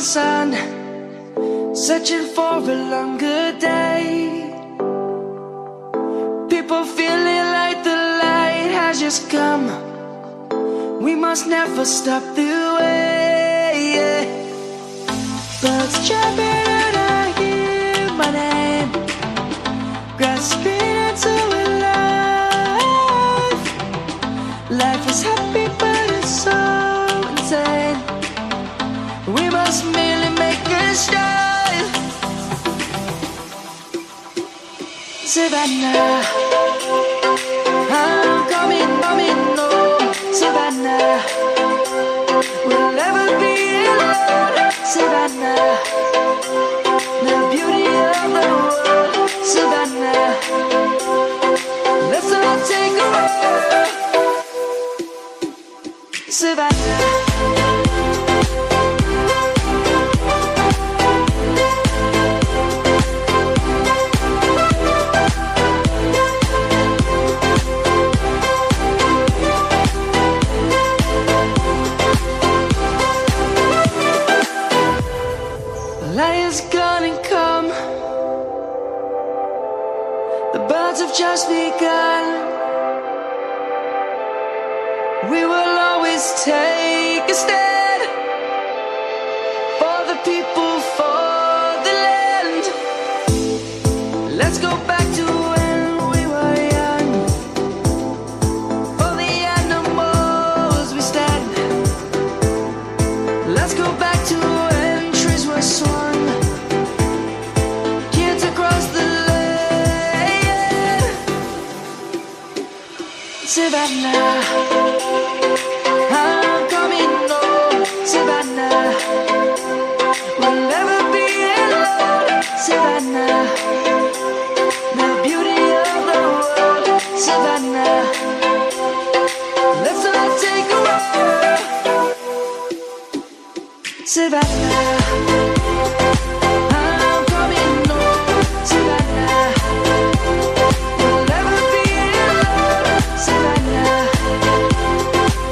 sun, searching for a longer day. People feeling like the light has just come. We must never stop the way. Birds chirping and I hear my name, grasping into a life. Life is happy but it's so insane. We must merely make a start. Savannah, I'm coming home. Savannah, we'll never be alone. Savannah, the beauty of the world. Savannah, let's all take a walk. Savannah. Lion's gonna come. The birds have just begun. We will always take a stand for the people, for the land. Let's go back to when we were young. For the animals we stand. Let's go back to when trees were swung. Kids across the land. Savannah, I'm coming home. Savannah, we'll never be alone. Savannah, the beauty of the world. Savannah, let's all take a walk. Savannah, I'm coming home. Savannah, we'll never be alone. Savannah,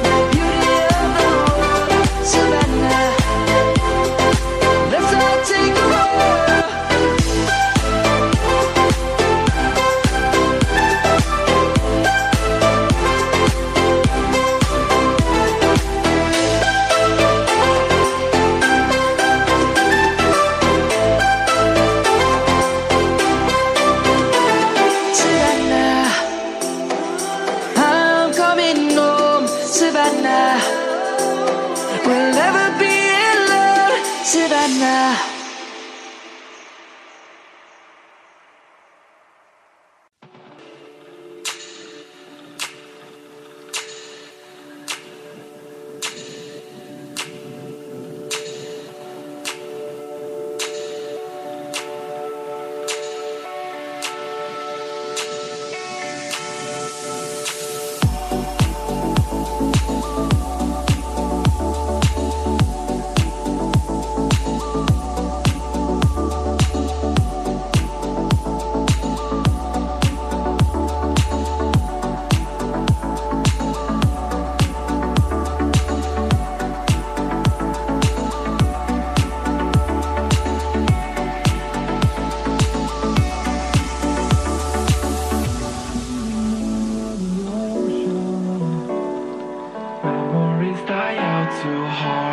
the beauty of the world. Savannah, let's all take a walk. Savannah, I'm coming home. Savannah, we'll never be alone. Savannah. Memories die out too hard.